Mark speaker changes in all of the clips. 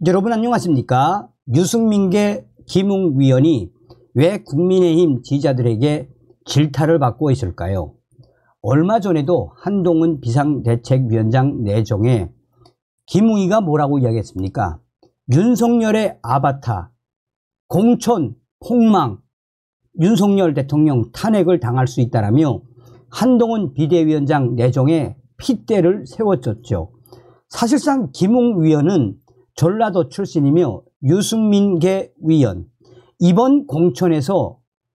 Speaker 1: 여러분 안녕하십니까? 유승민계 김웅위원이 왜 국민의힘 지지자들에게 질타를 받고 있을까요? 얼마 전에도 한동훈 비상대책위원장 내정에 김웅이가 뭐라고 이야기했습니까? 윤석열의 아바타, 공천, 폭망, 윤석열 대통령 탄핵을 당할 수 있다라며 한동훈 비대위원장 내정에 핏대를 세웠었죠. 사실상 김웅위원은 전라도 출신이며 유승민계 위원, 이번 공천에서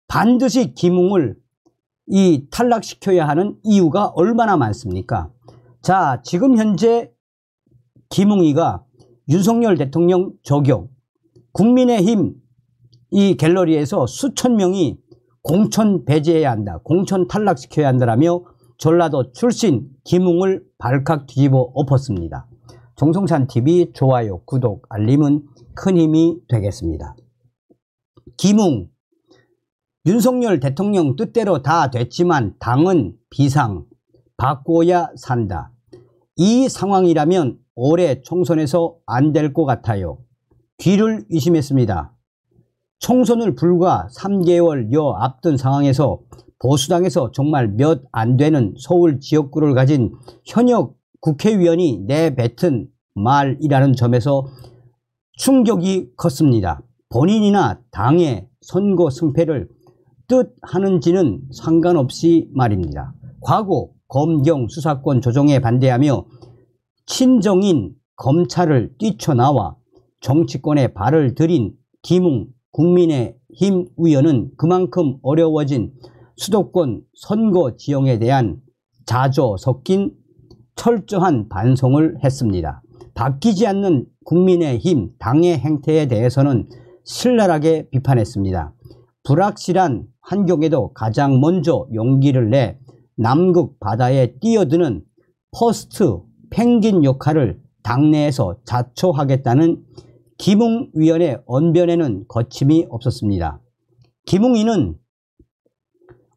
Speaker 1: 반드시 김웅을 탈락시켜야 하는 이유가 얼마나 많습니까? 자, 지금 현재 김웅이가 윤석열 대통령 저격, 국민의힘 이 갤러리에서 수천 명이 공천 배제해야 한다, 공천 탈락시켜야 한다라며 전라도 출신 김웅을 발칵 뒤집어 엎었습니다. 정성찬TV 좋아요, 구독, 알림은 큰 힘이 되겠습니다. 김웅, 윤석열 대통령 뜻대로 다 됐지만 당은 비상, 바꿔야 산다. 이 상황이라면 올해 총선에서 안 될 것 같아요. 귀를 의심했습니다. 총선을 불과 3개월여 앞둔 상황에서 보수당에서 정말 몇 안 되는 서울 지역구를 가진 현역 국회의원이 내뱉은 말이라는 점에서 충격이 컸습니다. 본인이나 당의 선거 승패를 뜻하는지는 상관없이 말입니다. 과거 검경 수사권 조정에 반대하며 친정인 검찰을 뛰쳐나와 정치권에 발을 들인 김웅 국민의힘 의원은 그만큼 어려워진 수도권 선거 지형에 대한 자조 섞인 철저한 반성을 했습니다. 바뀌지 않는 국민의힘 당의 행태에 대해서는 신랄하게 비판했습니다. 불확실한 환경에도 가장 먼저 용기를 내 남극 바다에 뛰어드는 퍼스트 펭귄 역할을 당내에서 자초하겠다는 김웅 위원의 언변에는 거침이 없었습니다. 김웅이는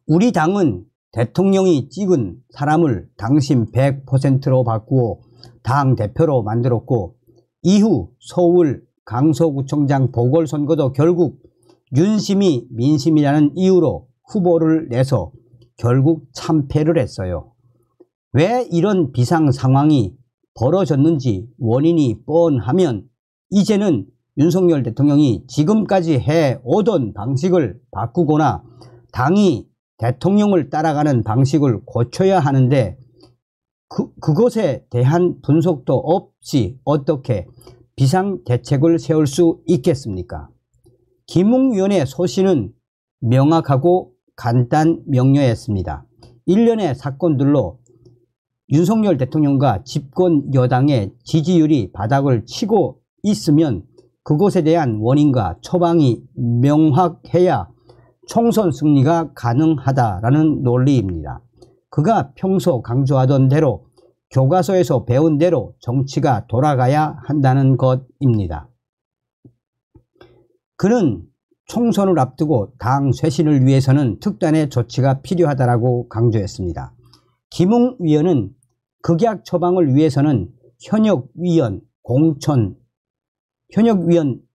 Speaker 1: 우리 당은 대통령이 찍은 사람을 당신 100%로 바꾸어 당대표로 만들었고, 이후 서울 강서구청장 보궐선거도 결국 윤심이 민심이라는 이유로 후보를 내서 결국 참패를 했어요. 왜 이런 비상 상황이 벌어졌는지 원인이 뻔하면 이제는 윤석열 대통령이 지금까지 해오던 방식을 바꾸거나 당이 대통령을 따라가는 방식을 고쳐야 하는데 그것에 대한 분석도 없이 어떻게 비상대책을 세울 수 있겠습니까? 김웅 위원의 소신은 명확하고 간단 명료했습니다. 일련의 사건들로 윤석열 대통령과 집권 여당의 지지율이 바닥을 치고 있으면 그것에 대한 원인과 처방이 명확해야 총선 승리가 가능하다라는 논리입니다. 그가 평소 강조하던 대로 교과서에서 배운 대로 정치가 돌아가야 한다는 것입니다. 그는 총선을 앞두고 당 쇄신을 위해서는 특단의 조치가 필요하다고 강조했습니다. 김웅 위원은 극약 처방을 위해서는 현역 위원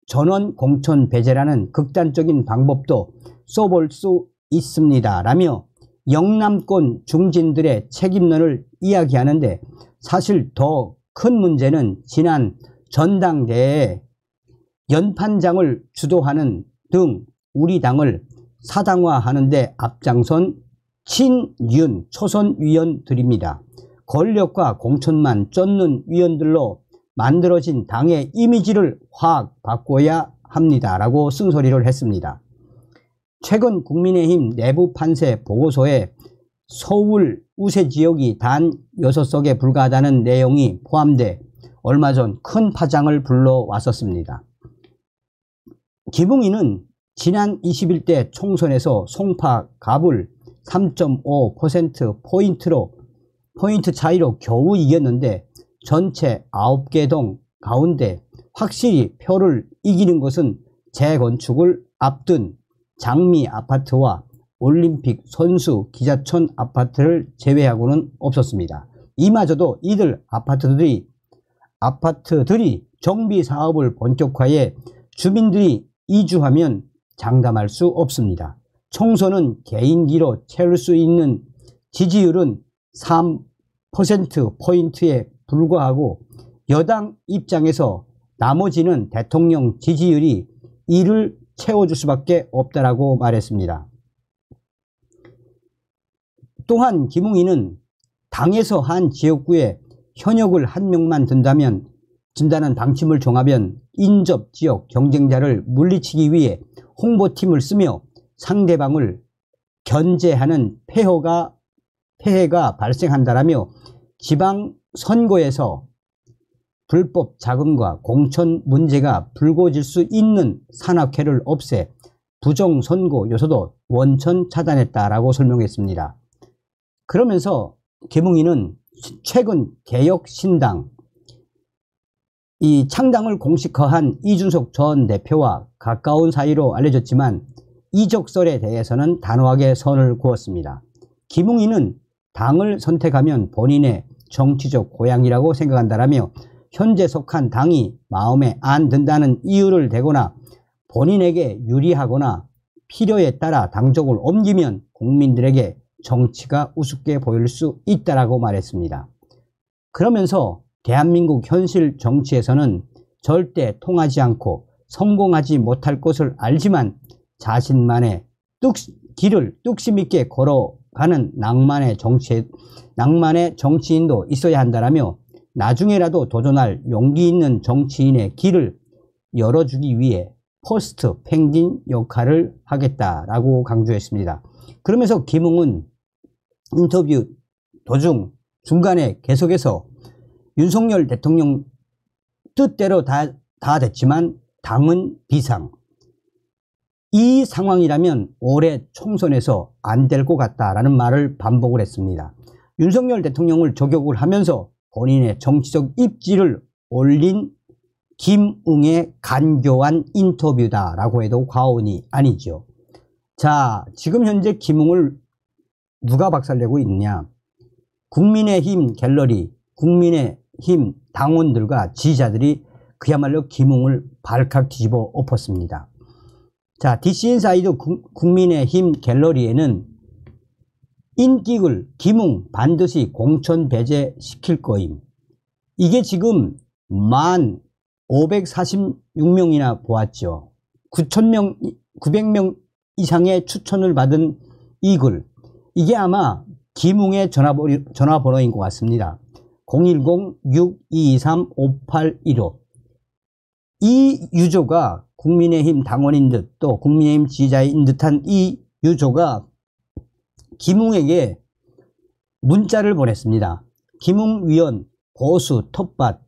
Speaker 1: 전원 공천 배제라는 극단적인 방법도 써볼 수 있습니다 라며 영남권 중진들의 책임론을 이야기하는데, 사실 더 큰 문제는 지난 전당대회에 연판장을 주도하는 등 우리 당을 사당화하는 데 앞장선 친윤 초선 위원들입니다. 권력과 공천만 쫓는 위원들로 만들어진 당의 이미지를 확 바꿔야 합니다 라고 쓴소리를 했습니다. 최근 국민의힘 내부 판세 보고서에 서울 우세 지역이 단 6석에 불과하다는 내용이 포함돼 얼마 전 큰 파장을 불러왔었습니다. 김웅이는 지난 21대 총선에서 송파 갑을 3.5%포인트 차이로 겨우 이겼는데 전체 9개 동 가운데 확실히 표를 이기는 것은 재건축을 앞둔 장미 아파트와 올림픽 선수 기자촌 아파트를 제외하고는 없었습니다. 이마저도 이들 아파트들이 정비 사업을 본격화해 주민들이 이주하면 장담할 수 없습니다. 총선은 개인기로 채울 수 있는 지지율은 3%포인트에 불과하고 여당 입장에서 나머지는 대통령 지지율이 이를 채워줄 수밖에 없다라고 말했습니다. 또한 김웅희는 당에서 한 지역구에 현역을 한 명만 든다는 방침을 정하면 인접 지역 경쟁자를 물리치기 위해 홍보팀을 쓰며 상대방을 견제하는 폐해가 발생한다라며 지방선거에서 불법 자금과 공천 문제가 불거질 수 있는 산악회를 없애 부정선거 요소도 원천 차단했다라고 설명했습니다. 그러면서 김웅희는 최근 개혁신당 이 창당을 공식화한 이준석 전 대표와 가까운 사이로 알려졌지만 이적설에 대해서는 단호하게 선을 그었습니다. 김웅희는 당을 선택하면 본인의 정치적 고향이라고 생각한다라며 현재 속한 당이 마음에 안 든다는 이유를 대거나 본인에게 유리하거나 필요에 따라 당적을 옮기면 국민들에게 정치가 우습게 보일 수 있다라고 말했습니다. 그러면서 대한민국 현실 정치에서는 절대 통하지 않고 성공하지 못할 것을 알지만 자신만의 길을 뚝심 있게 걸어가는 낭만의 정치인도 있어야 한다라며 나중에라도 도전할 용기 있는 정치인의 길을 열어주기 위해 퍼스트 펭귄 역할을 하겠다라고 강조했습니다. 그러면서 김웅은 인터뷰 도중 중간에 계속해서 윤석열 대통령 뜻대로 다 됐지만 당은 비상. 이 상황이라면 올해 총선에서 안 될 것 같다라는 말을 반복을 했습니다. 윤석열 대통령을 저격을 하면서 본인의 정치적 입지를 올린 김웅의 간교한 인터뷰다라고 해도 과언이 아니죠. 자, 지금 현재 김웅을 누가 박살내고 있느냐? 국민의힘 갤러리, 국민의힘 당원들과 지지자들이 그야말로 김웅을 발칵 뒤집어 엎었습니다. 자, DC인사이드 국민의힘 갤러리에는 인기글 김웅 반드시 공천 배제시킬 거임. 이게 지금 1546명이나 보았죠. 900명 이상의 추천을 받은 이 글. 이게 아마 김웅의 전화번호인 것 같습니다. 010-6223-5815. 이 유저가 국민의힘 당원인 듯 또 국민의힘 지지자인 듯한 이 유저가 김웅에게 문자를 보냈습니다. 김웅 위원 보수 텃밭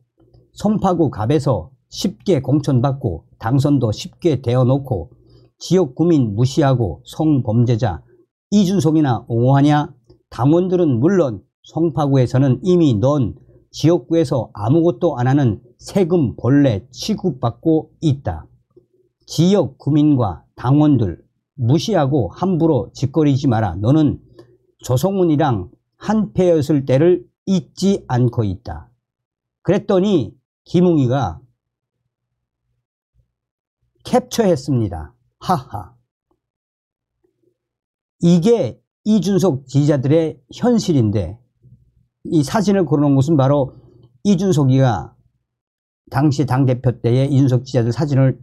Speaker 1: 송파구 갑에서 쉽게 공천받고 당선도 쉽게 되어놓고 지역 구민 무시하고 성범죄자 이준석이나 옹호하냐? 당원들은 물론 송파구에서는 이미 넌 지역구에서 아무것도 안 하는 세금 벌레 취급받고 있다. 지역 구민과 당원들 무시하고 함부로 짓거리지 마라. 너는 조성훈이랑 한패였을 때를 잊지 않고 있다. 그랬더니 김웅이가 캡처했습니다. 하하. 이게 이준석 지지자들의 현실인데 이 사진을 걸어놓은 것은 바로 이준석이가 당시 당대표 때의 이준석 지지자들 사진을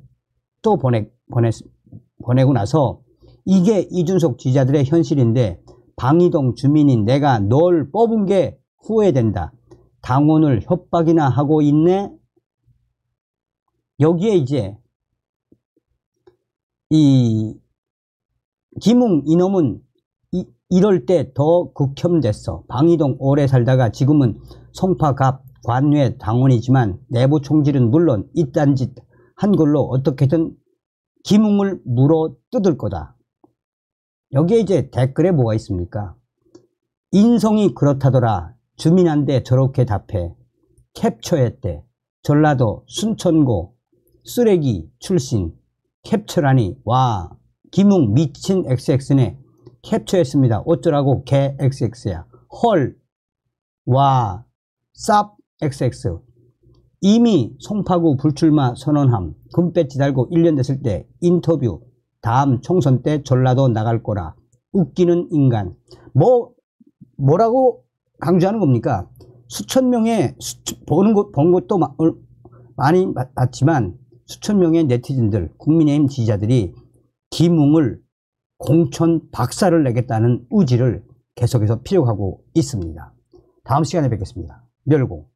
Speaker 1: 또 보내고 나서 이게 이준석 지지자들의 현실인데 방이동 주민인 내가 널 뽑은 게 후회된다. 당원을 협박이나 하고 있네. 여기에 이제 이 김웅 이놈은 이럴 때 더 극혐됐어. 방이동 오래 살다가 지금은 송파갑 관외 당원이지만 내부 총질은 물론 이딴 짓 한 걸로 어떻게든 김웅을 물어 뜯을 거다. 여기에 이제 댓글에 뭐가 있습니까? 인성이 그렇다더라. 주민한테 저렇게 답해. 캡처했대. 전라도 순천고 쓰레기 출신. 캡처라니. 와, 김웅 미친 XX네. 캡처했습니다. 어쩌라고 개 XX야. 헐. 와, 쌉 XX. 이미 송파구 불출마 선언함, 금배지 달고 1년 됐을 때 인터뷰, 다음 총선 때 전라도 나갈 거라, 웃기는 인간. 뭐라고 강조하는 겁니까? 수천 명의 본 것도 많이 봤지만 수천 명의 네티즌들, 국민의힘 지지자들이 김웅을 공천 박살을 내겠다는 의지를 계속해서 피력하고 있습니다. 다음 시간에 뵙겠습니다. 멸공.